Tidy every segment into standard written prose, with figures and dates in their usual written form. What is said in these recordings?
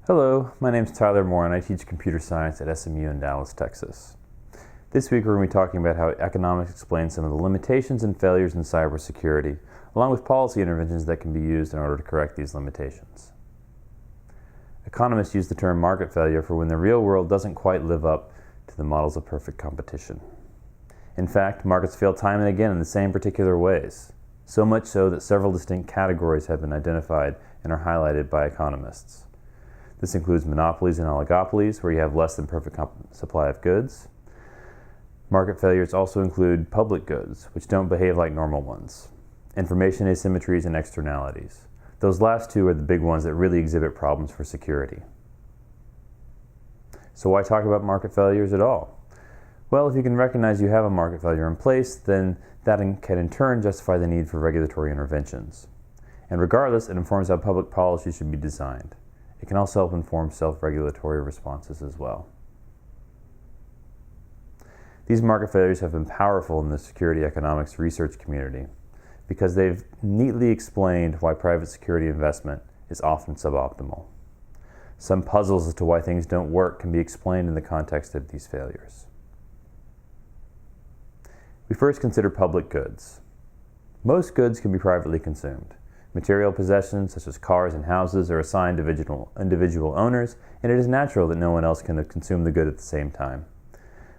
Hello, my name is Tyler Moore and I teach computer science at SMU in Dallas, Texas. This week we're going to be talking about how economics explains some of the limitations and failures in cybersecurity, along with policy interventions that can be used in order to correct these limitations. Economists use the term market failure for when the real world doesn't quite live up to the models of perfect competition. In fact, markets fail time and again in the same particular ways, so much so that several distinct categories have been identified and are highlighted by economists. This includes monopolies and oligopolies, where you have less than perfect supply of goods. Market failures also include public goods, which don't behave like normal ones. Information asymmetries and externalities. Those last two are the big ones that really exhibit problems for security. So why talk about market failures at all? Well, if you can recognize you have a market failure in place, then that can in turn justify the need for regulatory interventions. And regardless, it informs how public policy should be designed. It can also help inform self-regulatory responses as well. These market failures have been powerful in the security economics research community because they've neatly explained why private security investment is often suboptimal. Some puzzles as to why things don't work can be explained in the context of these failures. We first consider public goods. Most goods can be privately consumed. Material possessions, such as cars and houses, are assigned to individual owners, and it is natural that no one else can consume the good at the same time.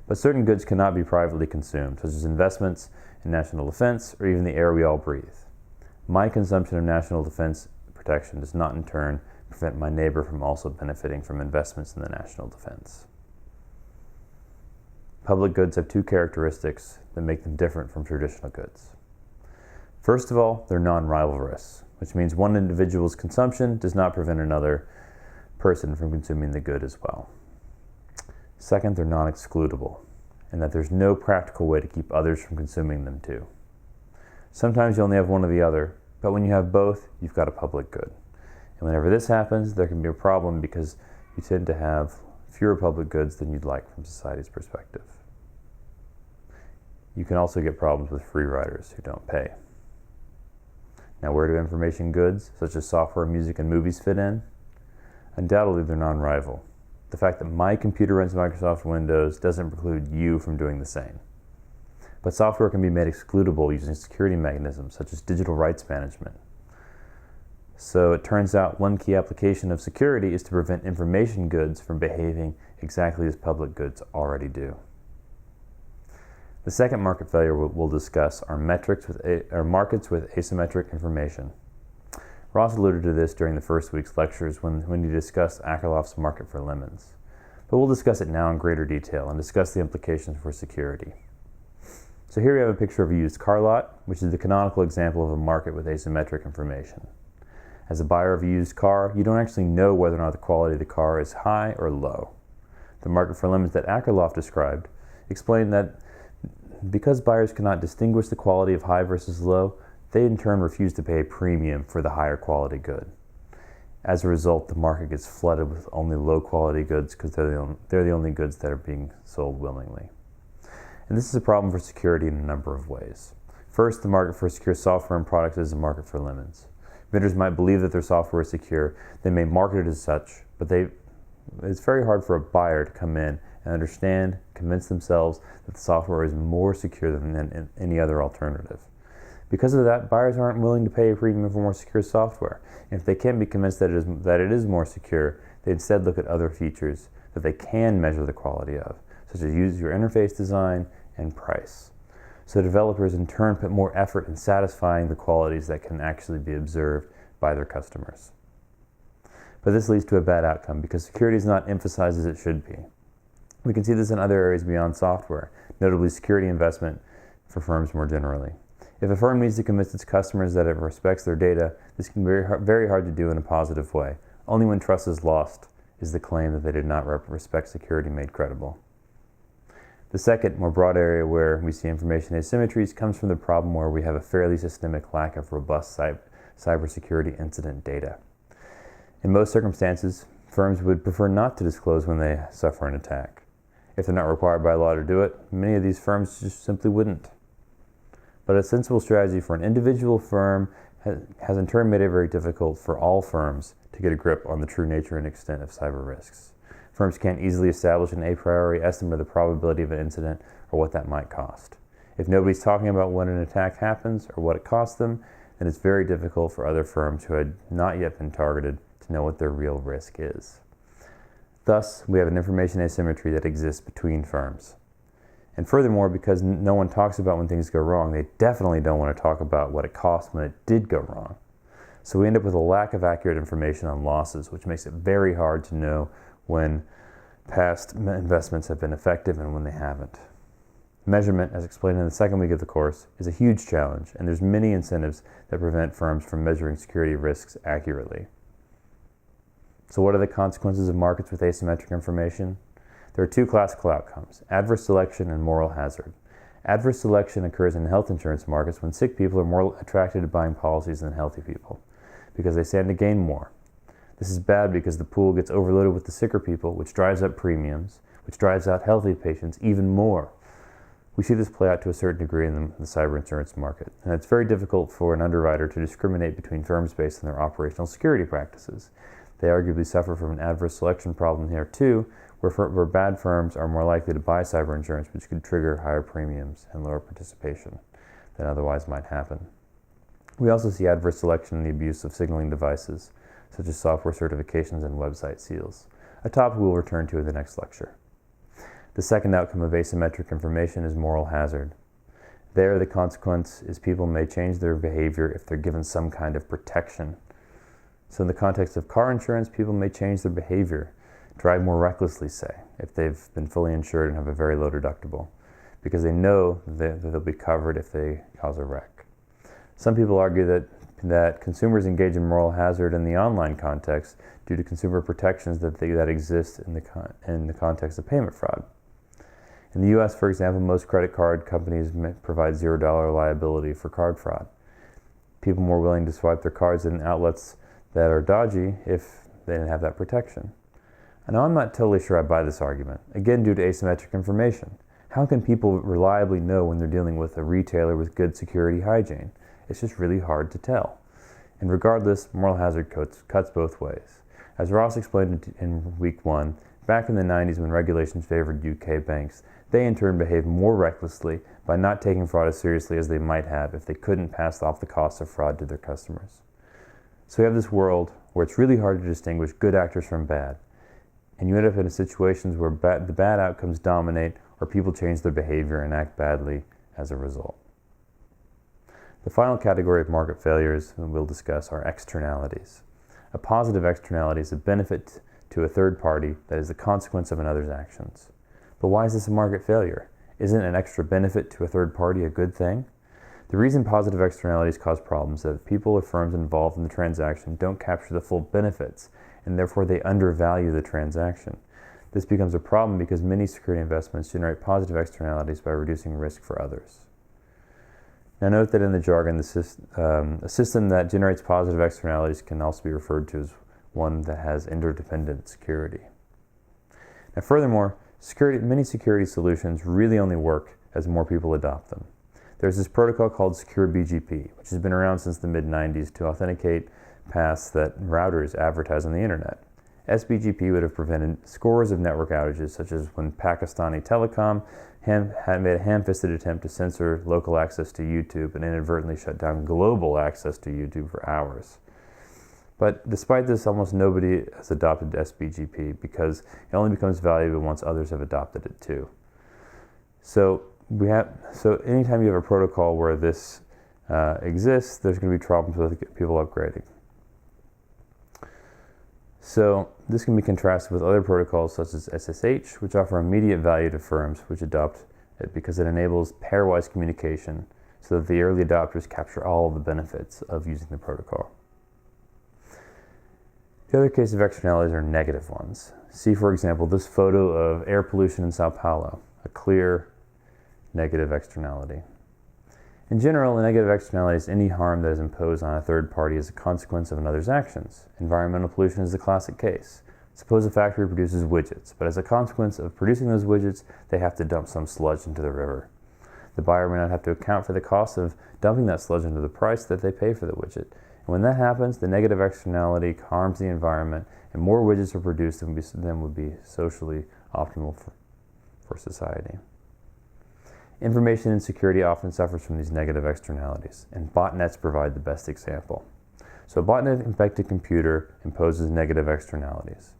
But certain goods cannot be privately consumed, such as investments in national defense or even the air we all breathe. My consumption of national defense protection does not in turn prevent my neighbor from also benefiting from investments in the national defense. Public goods have two characteristics that make them different from traditional goods. First of all, they're non-rivalrous, which means one individual's consumption does not prevent another person from consuming the good as well. Second, they're non-excludable, in that there's no practical way to keep others from consuming them too. Sometimes you only have one or the other, but when you have both, you've got a public good. And whenever this happens, there can be a problem because you tend to have fewer public goods than you'd like from society's perspective. You can also get problems with free riders who don't pay. Now, where do information goods, such as software, music, and movies fit in? Undoubtedly, they're non-rival. The fact that my computer runs Microsoft Windows doesn't preclude you from doing the same. But software can be made excludable using security mechanisms, such as digital rights management. So it turns out one key application of security is to prevent information goods from behaving exactly as public goods already do. The second market failure we'll discuss are markets with asymmetric information. Ross alluded to this during the first week's lectures when he discussed Akerlof's market for lemons. But we'll discuss it now in greater detail and discuss the implications for security. So here we have a picture of a used car lot, which is the canonical example of a market with asymmetric information. As a buyer of a used car, you don't actually know whether or not the quality of the car is high or low. The market for lemons that Akerlof described explained that because buyers cannot distinguish the quality of high versus low, they in turn refuse to pay a premium for the higher quality good. As a result, the market gets flooded with only low quality goods because they're the only goods that are being sold willingly. And this is a problem for security in a number of ways. First, the market for secure software and products is a market for lemons. Vendors might believe that their software is secure, they may market it as such, but it's very hard for a buyer to come in and understand, convince themselves that the software is more secure than any other alternative. Because of that, buyers aren't willing to pay a premium for more secure software. And if they can't be convinced that it is more secure, they instead look at other features that they can measure the quality of, such as user interface design and price. So developers in turn put more effort in satisfying the qualities that can actually be observed by their customers. But this leads to a bad outcome because security is not emphasized as it should be. We can see this in other areas beyond software, notably security investment for firms more generally. If a firm needs to convince its customers that it respects their data, this can be very hard to do in a positive way. Only when trust is lost is the claim that they did not respect security made credible. The second, more broad area where we see information asymmetries comes from the problem where we have a fairly systemic lack of robust cybersecurity incident data. In most circumstances, firms would prefer not to disclose when they suffer an attack. If they're not required by law to do it, many of these firms just simply wouldn't. But a sensible strategy for an individual firm has in turn made it very difficult for all firms to get a grip on the true nature and extent of cyber risks. Firms can't easily establish an a priori estimate of the probability of an incident or what that might cost. If nobody's talking about when an attack happens or what it costs them, then it's very difficult for other firms who had not yet been targeted to know what their real risk is. Thus, we have an information asymmetry that exists between firms. And furthermore, because no one talks about when things go wrong, they definitely don't want to talk about what it cost when it did go wrong. So we end up with a lack of accurate information on losses, which makes it very hard to know when past investments have been effective and when they haven't. Measurement, as explained in the second week of the course, is a huge challenge, and there's many incentives that prevent firms from measuring security risks accurately. So what are the consequences of markets with asymmetric information? There are two classical outcomes: adverse selection and moral hazard. Adverse selection occurs in health insurance markets when sick people are more attracted to buying policies than healthy people, because they stand to gain more. This is bad because the pool gets overloaded with the sicker people, which drives up premiums, which drives out healthy patients even more. We see this play out to a certain degree in the cyber insurance market, and it's very difficult for an underwriter to discriminate between firms based on their operational security practices. They arguably suffer from an adverse selection problem here too, where bad firms are more likely to buy cyber insurance, which could trigger higher premiums and lower participation than otherwise might happen. We also see adverse selection in the abuse of signaling devices, such as software certifications and website seals, a topic we'll return to in the next lecture. The second outcome of asymmetric information is moral hazard. There, the consequence is people may change their behavior if they're given some kind of protection. So in the context of car insurance, people may change their behavior, drive more recklessly, say, if they've been fully insured and have a very low deductible, because they know that they'll be covered if they cause a wreck. Some people argue that consumers engage in moral hazard in the online context due to consumer protections that exist in the context of payment fraud. In the U.S., for example, most credit card companies provide $0 liability for card fraud. People are more willing to swipe their cards in outlets that are dodgy if they didn't have that protection. And I'm not totally sure I buy this argument, again due to asymmetric information. How can people reliably know when they're dealing with a retailer with good security hygiene? It's just really hard to tell. And regardless, moral hazard cuts both ways. As Ross explained in week 1, back in the 90s when regulations favored UK banks, they in turn behaved more recklessly by not taking fraud as seriously as they might have if they couldn't pass off the cost of fraud to their customers. So we have this world where it's really hard to distinguish good actors from bad, and you end up in situations where the bad outcomes dominate or people change their behavior and act badly as a result. The final category of market failures we'll discuss are externalities. A positive externality is a benefit to a third party that is the consequence of another's actions. But why is this a market failure? Isn't an extra benefit to a third party a good thing? The reason positive externalities cause problems is that people or firms involved in the transaction don't capture the full benefits, and therefore they undervalue the transaction. This becomes a problem because many security investments generate positive externalities by reducing risk for others. Now note that in the jargon, a system that generates positive externalities can also be referred to as one that has interdependent security. Now furthermore, many security solutions really only work as more people adopt them. There's this protocol called Secure BGP, which has been around since the mid-90s to authenticate paths that routers advertise on the internet. SBGP would have prevented scores of network outages, such as when Pakistani Telecom had made a ham-fisted attempt to censor local access to YouTube and inadvertently shut down global access to YouTube for hours. But despite this, almost nobody has adopted SBGP because it only becomes valuable once others have adopted it too. So anytime you have a protocol where this exists, there's going to be problems with people upgrading. So this can be contrasted with other protocols such as SSH, which offer immediate value to firms which adopt it because it enables pairwise communication so that the early adopters capture all of the benefits of using the protocol. The other case of externalities are negative ones. See, for example, this photo of air pollution in Sao Paulo, a clear negative externality. In general, a negative externality is any harm that is imposed on a third party as a consequence of another's actions. Environmental pollution is the classic case. Suppose a factory produces widgets, but as a consequence of producing those widgets, they have to dump some sludge into the river. The buyer may not have to account for the cost of dumping that sludge into the price that they pay for the widget. And when that happens, the negative externality harms the environment, and more widgets are produced than would be socially optimal for society. Information insecurity often suffers from these negative externalities, and botnets provide the best example. So a botnet-infected computer imposes negative externalities.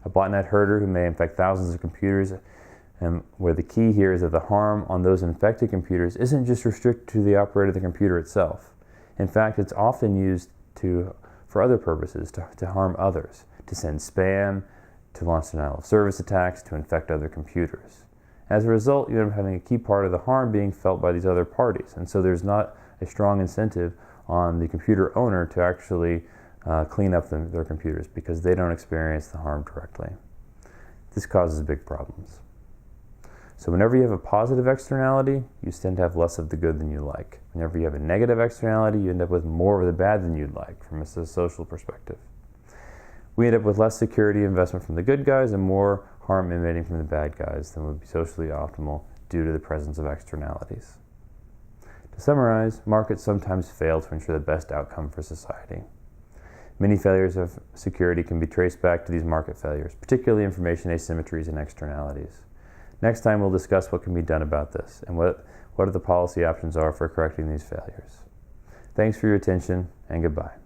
A botnet herder who may infect thousands of computers, and where the key here is that the harm on those infected computers isn't just restricted to the operator of the computer itself. In fact, it's often used for other purposes, to harm others, to send spam, to launch denial of service attacks, to infect other computers. As a result, you end up having a key part of the harm being felt by these other parties, and so there's not a strong incentive on the computer owner to actually clean up their computers because they don't experience the harm directly. This causes big problems. So whenever you have a positive externality, you tend to have less of the good than you like. Whenever you have a negative externality, you end up with more of the bad than you'd like from a social perspective. We end up with less security investment from the good guys and more harm emanating from the bad guys than would be socially optimal due to the presence of externalities. To summarize, markets sometimes fail to ensure the best outcome for society. Many failures of security can be traced back to these market failures, particularly information asymmetries and externalities. Next time we'll discuss what can be done about this and what the policy options are for correcting these failures. Thanks for your attention, and goodbye.